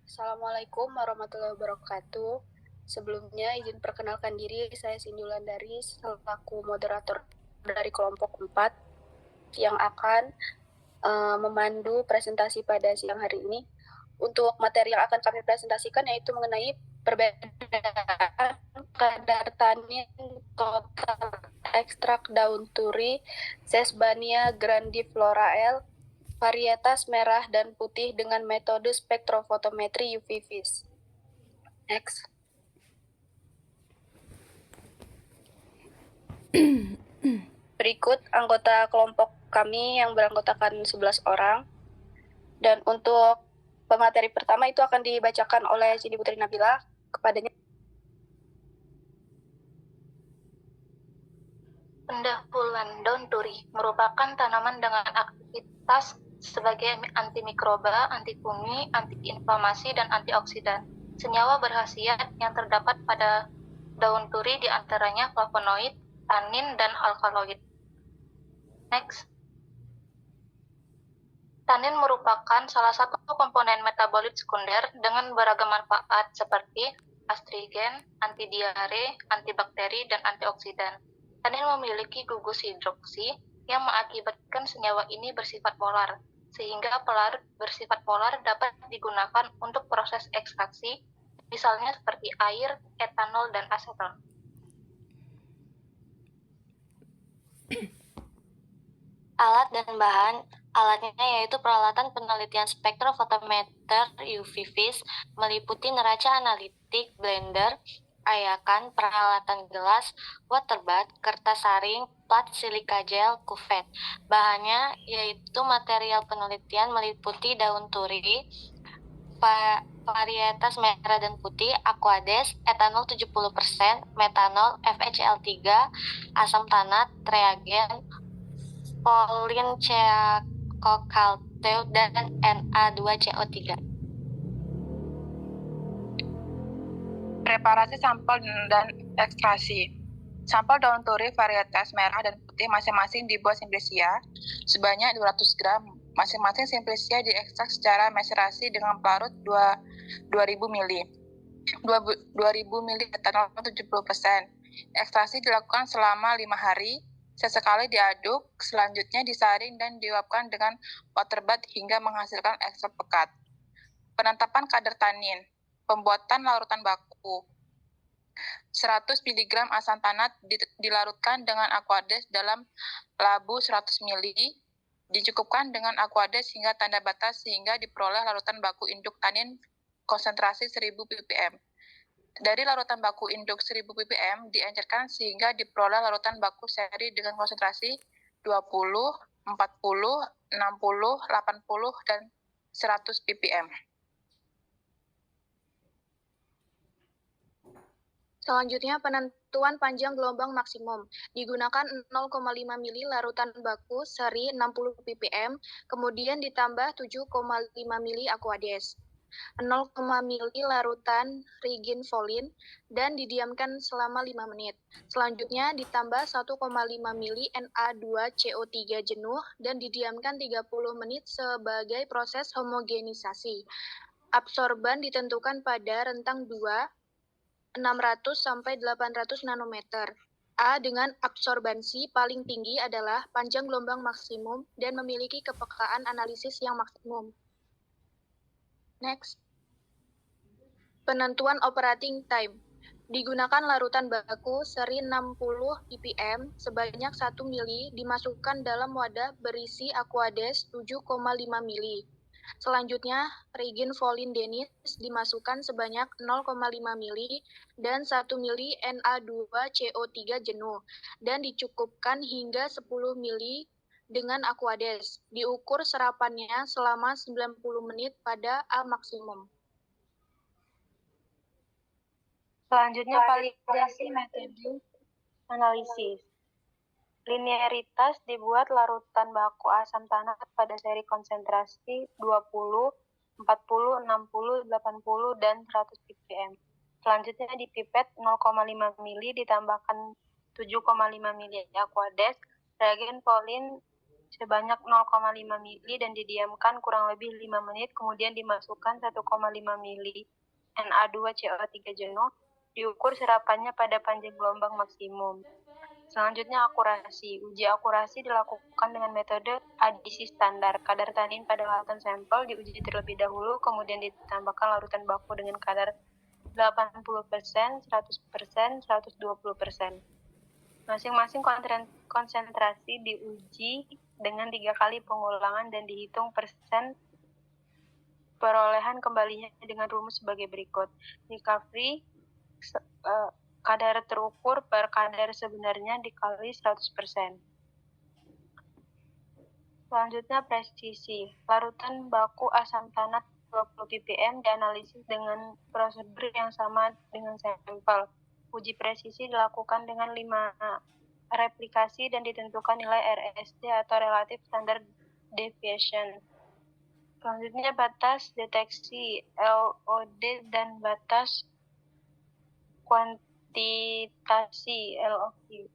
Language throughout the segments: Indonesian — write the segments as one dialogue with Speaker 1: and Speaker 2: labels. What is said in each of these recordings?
Speaker 1: Assalamualaikum warahmatullahi wabarakatuh. Sebelumnya izin perkenalkan diri, saya Sindulan dari selaku moderator dari kelompok 4 yang akan memandu presentasi pada siang hari ini. Untuk materi yang akan kami presentasikan yaitu mengenai perbedaan kadar tanin total ekstrak daun turi Sesbania grandiflora L varietas merah dan putih dengan metode spektrofotometri UV-Vis. Next. Berikut anggota kelompok kami yang beranggotakan 11 orang. Dan untuk pemateri pertama itu akan dibacakan oleh Cindy Putri Nabila. Kepadanya.
Speaker 2: Pendahuluan daun turi merupakan tanaman dengan aktivitas sebagai antimikroba, antifungni, antiinflamasi, dan antioksidan. Senyawa berkhasiat yang terdapat pada daun turi diantaranya flavonoid, tanin, dan alkaloid. Next. Tanin merupakan salah satu komponen metabolit sekunder dengan beragam manfaat seperti astringen, antidiare, antibakteri, dan antioksidan. Tanin memiliki gugus hidroksi yang mengakibatkan senyawa ini bersifat polar, sehingga pelarut bersifat polar dapat digunakan untuk proses ekstraksi, misalnya seperti air, etanol, dan aseton. Alat dan bahan alatnya yaitu peralatan penelitian spektrofotometer UV-Vis, meliputi neraca analitik, blender, ayakan, peralatan gelas, water bath, kertas saring, plat silika gel, kuvet. Bahannya yaitu material penelitian meliputi daun turi, varietas merah dan putih, aquades, etanol 70%, metanol, FeCl3, asam tanat, reagen, Polin Ceacokalteu, dan Na2CO3.
Speaker 3: Preparasi sampel dan ekstraksi. Sampel daun turi varietas merah dan putih masing-masing dibuat simplisia sebanyak 200 gram. Masing-masing simplisia diekstrak secara maserasi dengan pelarut 2000 ml. 2000 ml etanol 70%. Ekstraksi dilakukan selama 5 hari. Sesekali diaduk, selanjutnya disaring dan diuapkan dengan water bath hingga menghasilkan ekstrak pekat. Penetapan kadar tanin. Pembuatan larutan baku. 100 mg asam tanat dilarutkan dengan aquades dalam labu 100 ml. Dicukupkan dengan aquades hingga tanda batas sehingga diperoleh larutan baku induk tanin konsentrasi 1000 ppm. Dari larutan baku induk 1000 ppm diencerkan sehingga diperoleh larutan baku seri dengan konsentrasi 20, 40, 60, 80, dan 100 ppm.
Speaker 1: Selanjutnya, penentuan panjang gelombang maksimum. Digunakan 0,5 mili larutan baku seri 60 ppm, kemudian ditambah 7,5 mili aquades. 0, mili larutan riginfolin dan didiamkan selama 5 menit. Selanjutnya ditambah 1,5 mili Na2CO3 jenuh dan didiamkan 30 menit sebagai proses homogenisasi. Absorban ditentukan pada rentang 600 sampai 800 nanometer. A dengan absorbansi paling tinggi adalah panjang gelombang maksimum dan memiliki kepekaan analisis yang maksimum. Next. Penentuan operating time. Digunakan larutan baku seri 60 ppm sebanyak 1 mili dimasukkan dalam wadah berisi aquades 7,5 mili. Selanjutnya, riginfolin denis dimasukkan sebanyak 0,5 mili dan 1 mili Na2CO3 jenuh dan dicukupkan hingga 10 mili dengan aquades. Diukur serapannya selama 90 menit pada A maksimum.
Speaker 2: Selanjutnya, validasi metode analisis. Linearitas dibuat larutan baku asam tanat pada seri konsentrasi 20, 40, 60, 80, dan 100 ppm. Selanjutnya di pipet 0,5 mili ditambahkan 7,5 mili aquades, reagen polin sebanyak 0,5 mili dan didiamkan kurang lebih 5 menit, kemudian dimasukkan 1,5 mili Na2CO3 jenuh, diukur serapannya pada panjang gelombang maksimum. Selanjutnya akurasi. Uji akurasi dilakukan dengan metode adisi standar. Kadar tanin pada larutan sampel diuji terlebih dahulu, kemudian ditambahkan larutan baku dengan kadar 80%, 100%, 120%. Masing-masing konsentrasi diuji dengan 3 kali pengulangan dan dihitung persen perolehan kembalinya dengan rumus sebagai berikut. Recovery kadar terukur per kadar sebenarnya dikali 100%. Selanjutnya presisi. Larutan baku asam tanat 20 ppm dianalisis dengan prosedur yang sama dengan sampel. Uji presisi dilakukan dengan 5 replikasi dan ditentukan nilai RSD atau Relative Standard Deviation. Selanjutnya batas deteksi LOD dan batas kuantitasi LOQ.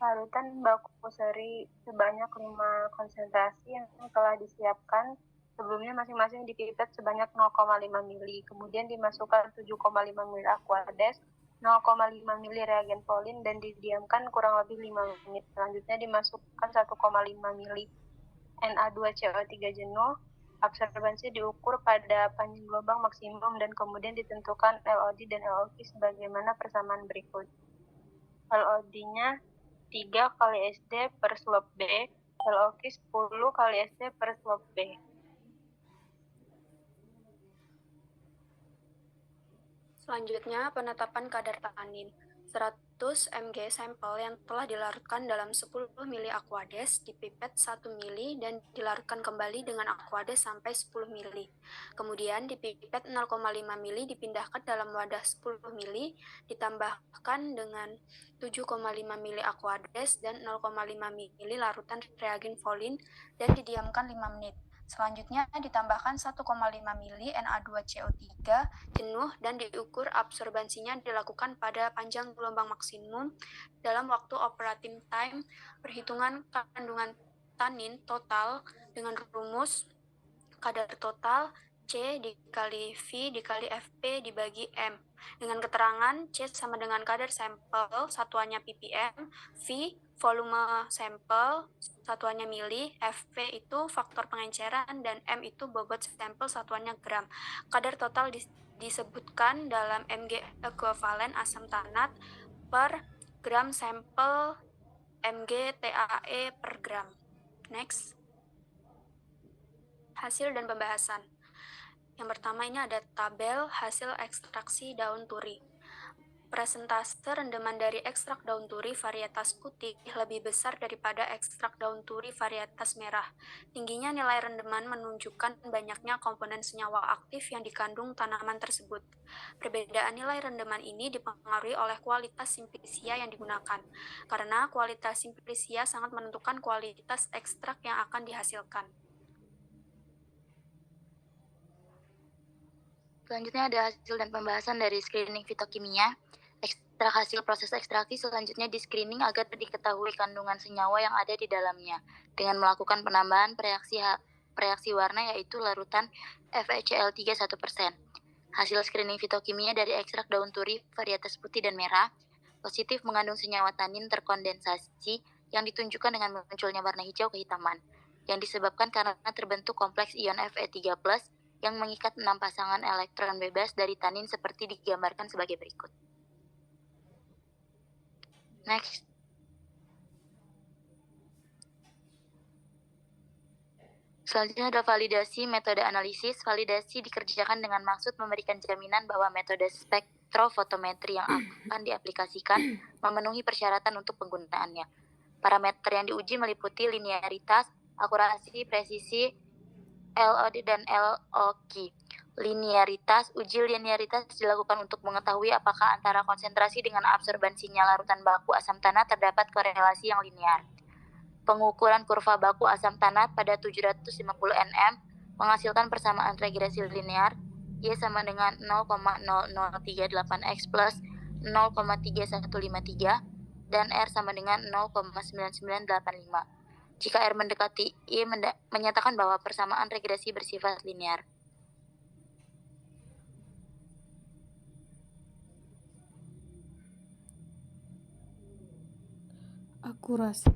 Speaker 2: Larutan baku seri sebanyak 5 konsentrasi yang telah disiapkan sebelumnya masing-masing dipipet sebanyak 0,5 mili, kemudian dimasukkan 7,5 mili aquades, 0,5 mili reagen polin dan didiamkan kurang lebih 5 menit. Selanjutnya dimasukkan 1,5 mili Na2CO3 jenuh. Absorbansi diukur pada panjang gelombang maksimum dan kemudian ditentukan LOD dan LOQ sebagaimana persamaan berikut. LOD-nya 3 kali SD per slope B, LOQ 10 kali SD per slope B.
Speaker 1: Selanjutnya, penetapan kadar tanin. 100 mg sampel yang telah dilarutkan dalam 10 mili aquades dipipet 1 mili dan dilarutkan kembali dengan aquades sampai 10 mili. Kemudian dipipet 0,5 mili dipindahkan dalam wadah 10 mili, ditambahkan dengan 7,5 mili aquades dan 0,5 mili larutan reagen folin dan didiamkan 5 menit. Selanjutnya ditambahkan 1,5 mili Na2CO3 jenuh dan diukur absorbansinya dilakukan pada panjang gelombang maksimum dalam waktu operating time perhitungan kandungan tanin total dengan rumus kadar total C dikali V dikali FP dibagi M dengan keterangan C sama dengan kadar sampel satuannya ppm, V volume sampel satuannya mili, FP itu faktor pengenceran dan M itu bobot sampel satuannya gram. Kadar total disebutkan dalam mg ekuivalen asam tanat per gram sampel mg TAE per gram. Next. Hasil dan pembahasan. Yang pertama ini ada tabel hasil ekstraksi daun turi. Presentase rendaman dari ekstrak daun turi varietas putih lebih besar daripada ekstrak daun turi varietas merah. Tingginya nilai rendaman menunjukkan banyaknya komponen senyawa aktif yang dikandung tanaman tersebut. Perbedaan nilai rendaman ini dipengaruhi oleh kualitas simplicia yang digunakan, karena kualitas simplicia sangat menentukan kualitas ekstrak yang akan dihasilkan.
Speaker 4: Selanjutnya ada hasil dan pembahasan dari screening fitokimia. Ekstrak hasil proses ekstraksi selanjutnya di screening agar diketahui kandungan senyawa yang ada di dalamnya dengan melakukan penambahan reaksi warna yaitu larutan FeCl3 1%. Hasil screening fitokimia dari ekstrak daun turi varietas putih dan merah positif mengandung senyawa tanin terkondensasi yang ditunjukkan dengan munculnya warna hijau kehitaman yang disebabkan karena terbentuk kompleks ion Fe3+ yang mengikat 6 pasangan elektron bebas dari tanin seperti digambarkan sebagai berikut. Next. Selanjutnya ada validasi metode analisis. Validasi dikerjakan dengan maksud memberikan jaminan bahwa metode spektrofotometri yang akan diaplikasikan memenuhi persyaratan untuk penggunaannya. Parameter yang diuji meliputi linearitas, akurasi, presisi, LOD dan LOQ. Uji linearitas dilakukan untuk mengetahui apakah antara konsentrasi dengan absorbansinya larutan baku asam tanat terdapat korelasi yang linear. Pengukuran kurva baku asam tanat pada 750 nm menghasilkan persamaan regresi linear Y sama dengan 0,0038X plus 0,3153 dan R sama dengan 0,9985. jika R mendekati I menyatakan bahwa persamaan regresi bersifat linear.
Speaker 5: Akurasi.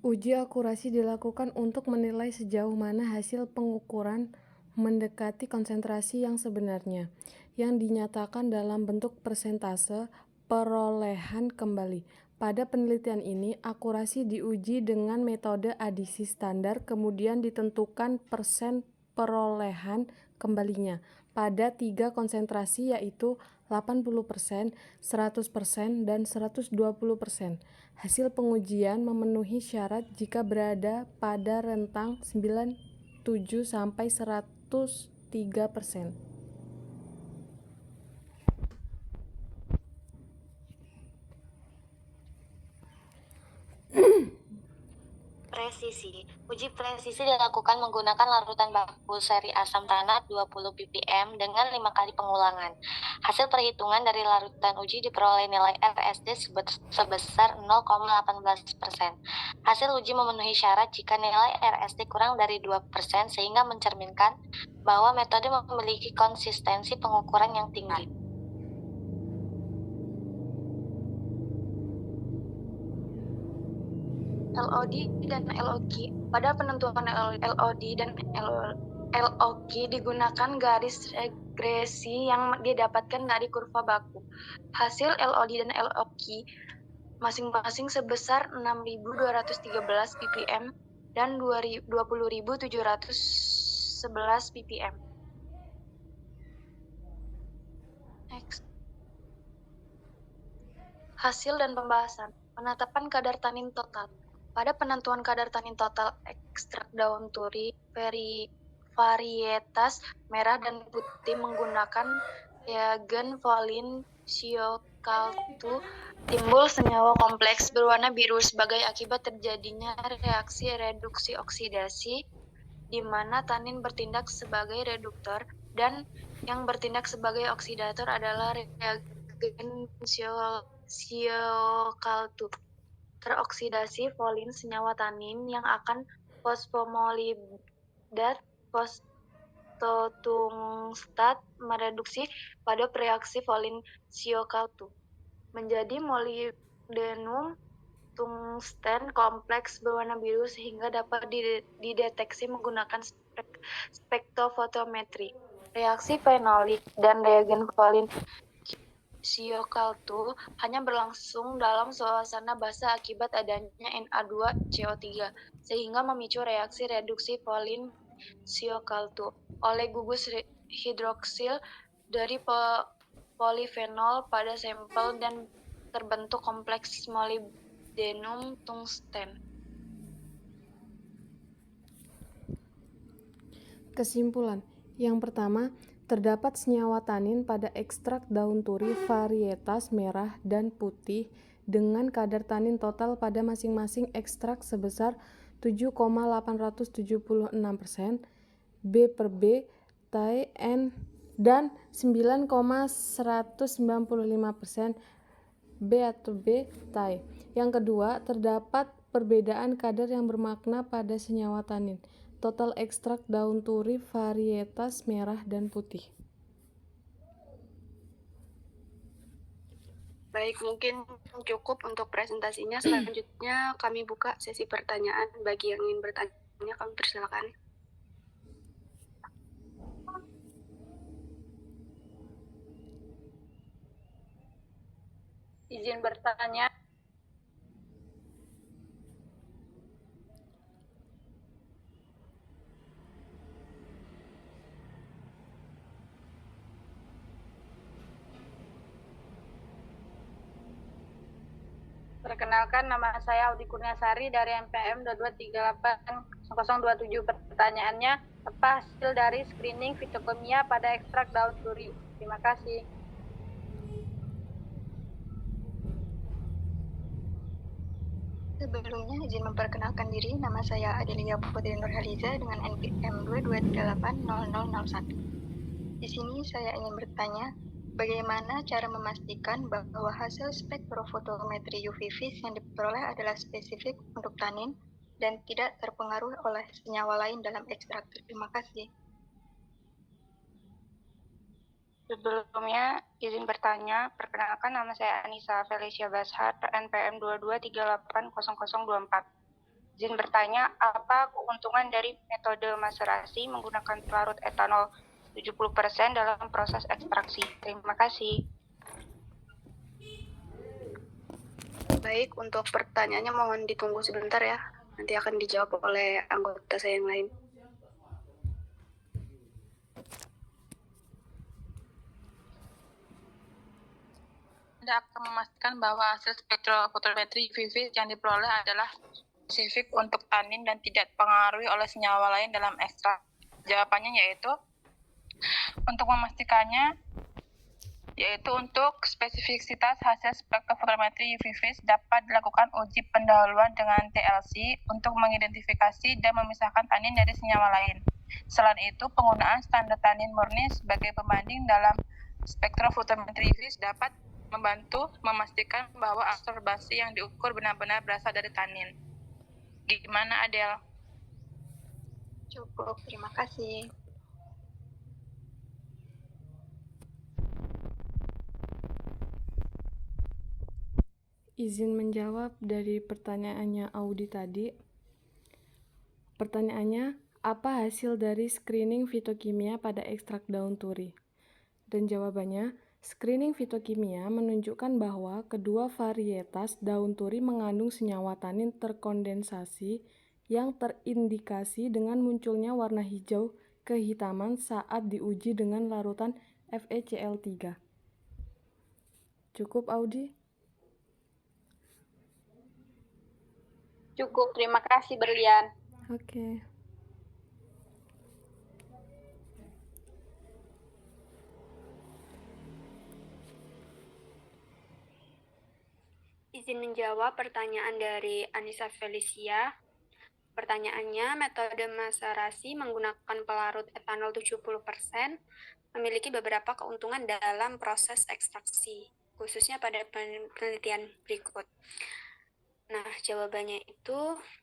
Speaker 5: Uji akurasi dilakukan untuk menilai sejauh mana hasil pengukuran mendekati konsentrasi yang sebenarnya, yang dinyatakan dalam bentuk persentase perolehan kembali. Pada penelitian ini, akurasi diuji dengan metode adisi standar, kemudian ditentukan persen perolehan kembalinya pada 3 konsentrasi, yaitu 80%, 100%, dan 120%. Hasil pengujian memenuhi syarat jika berada pada rentang 97 sampai 103%.
Speaker 4: Presisi. Uji presisi dilakukan menggunakan larutan baku seri asam tanat 20 ppm dengan 5 kali pengulangan. Hasil perhitungan dari larutan uji diperoleh nilai RSD sebesar 0,18%. Hasil uji memenuhi syarat jika nilai RSD kurang dari 2% sehingga mencerminkan bahwa metode memiliki konsistensi pengukuran yang tinggi.
Speaker 1: LOD dan LOG. Pada penentuan LOD dan LOG digunakan garis regresi yang didapatkan dari kurva baku. Hasil LOD dan LOG masing-masing sebesar 6.213 ppm dan 20.711 ppm. Next. Hasil dan pembahasan. Penetapan kadar tanin total. Pada penentuan kadar tanin total ekstrak daun turi varietas merah dan putih menggunakan reagen Volin Siokaltu, timbul senyawa kompleks berwarna biru sebagai akibat terjadinya reaksi reduksi oksidasi di mana tanin bertindak sebagai reduktor dan yang bertindak sebagai oksidator adalah reagen Siokaltu. Teroksidasi volin senyawa tanin yang akan fosfomolidat fosfotungstat mereduksi pada reaksi volin siokaltu menjadi molibdenum tungsten kompleks berwarna biru sehingga dapat dideteksi menggunakan spektrofotometri. Reaksi fenolik dan reagen volin siokaltu hanya berlangsung dalam suasana basah akibat adanya Na2CO3 sehingga memicu reaksi reduksi volin siokaltu oleh gugus hidroksil dari polifenol pada sampel dan terbentuk kompleks molibdenum tungsten.
Speaker 5: Kesimpulan. Yang pertama, terdapat senyawa tanin pada ekstrak daun turi varietas merah dan putih dengan kadar tanin total pada masing-masing ekstrak sebesar 7,876%, B per B, TAI, N, dan 9,195%, B atau B, TAI. Yang kedua, terdapat perbedaan kadar yang bermakna pada senyawa tanin. Total ekstrak daun turi varietas merah dan putih.
Speaker 6: Baik, mungkin cukup untuk presentasinya. Selanjutnya kami buka sesi pertanyaan. Bagi yang ingin bertanya, kami persilakan.
Speaker 2: Izin bertanya. Perkenalkan, nama saya Audi Kurniasari dari MPM 2238-027. Pertanyaannya, apa hasil dari screening fitokimia pada ekstrak daun turi? Terima kasih.
Speaker 1: Sebelumnya izin memperkenalkan diri, nama saya Adelia Putri Nurhaliza dengan NPM 22380001. Di sini saya ingin bertanya, Bagaimana cara memastikan bahwa hasil spektrofotometri UV vis yang diperoleh adalah spesifik untuk tanin dan tidak terpengaruh oleh senyawa lain dalam ekstrak? Terima kasih.
Speaker 3: Sebelumnya, izin bertanya, perkenalkan nama saya Anissa Felicia Bashar, NPM 22380024. Izin bertanya, apa keuntungan dari metode maserasi menggunakan pelarut etanol 70% dalam proses ekstraksi? Terima kasih.
Speaker 6: Baik, untuk pertanyaannya mohon ditunggu sebentar ya. Nanti akan dijawab oleh anggota saya yang lain.
Speaker 3: Anda akan memastikan bahwa hasil spektrofotometri UV vis yang diperoleh adalah spesifik untuk tanin dan tidak dipengaruhi oleh senyawa lain dalam ekstrak. Jawabannya yaitu untuk memastikannya, yaitu untuk spesifisitas hasil spektrofotometri UV vis dapat dilakukan uji pendahuluan dengan TLC untuk mengidentifikasi dan memisahkan tanin dari senyawa lain. Selain itu, penggunaan standar tanin murni sebagai pembanding dalam spektrofotometri UV vis dapat membantu memastikan bahwa absorbasi yang diukur benar-benar berasal dari tanin. Gimana, Adel?
Speaker 1: Cukup, terima kasih.
Speaker 5: Izin menjawab dari pertanyaannya Audi tadi. Pertanyaannya, apa hasil dari screening fitokimia pada ekstrak daun turi? Dan jawabannya, screening fitokimia menunjukkan bahwa kedua varietas daun turi mengandung senyawa tanin terkondensasi yang terindikasi dengan munculnya warna hijau kehitaman saat diuji dengan larutan FeCl3. Cukup, Audi?
Speaker 6: Cukup, terima kasih Berlian.
Speaker 5: Oke.
Speaker 6: Izin menjawab pertanyaan dari Anissa Felicia. Pertanyaannya, metode maserasi menggunakan pelarut etanol 70% memiliki beberapa keuntungan dalam proses ekstraksi, khususnya pada penelitian berikut. Nah, jawabannya itu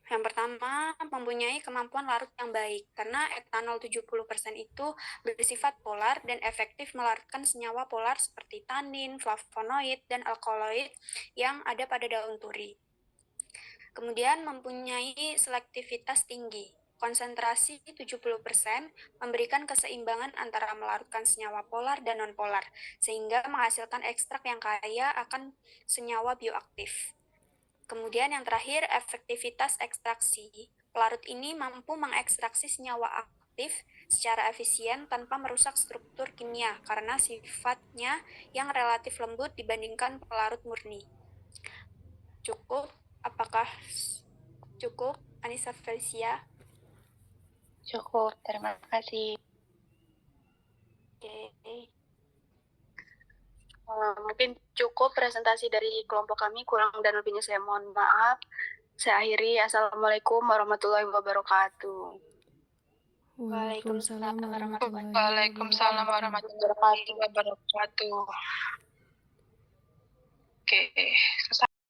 Speaker 6: yang pertama, mempunyai kemampuan larut yang baik, karena etanol 70% itu bersifat polar dan efektif melarutkan senyawa polar seperti tanin, flavonoid, dan alkaloid yang ada pada daun turi. Kemudian mempunyai selektivitas tinggi. Konsentrasi 70% memberikan keseimbangan antara melarutkan senyawa polar dan non-polar, sehingga menghasilkan ekstrak yang kaya akan senyawa bioaktif. Kemudian yang terakhir, efektivitas ekstraksi. Pelarut ini mampu mengekstraksi senyawa aktif secara efisien tanpa merusak struktur kimia karena sifatnya yang relatif lembut dibandingkan pelarut murni. Cukup? Apakah cukup, Anissa Felicia?
Speaker 3: Cukup, terima kasih.
Speaker 6: Oke. Mungkin cukup presentasi dari kelompok kami, kurang dan lebihnya saya mohon maaf. Saya akhiri, Assalamualaikum warahmatullahi wabarakatuh.
Speaker 5: Waalaikumsalam warahmatullahi
Speaker 3: Waalaikumsalam warahmatullahi wabarakatuh. Oke, selesai.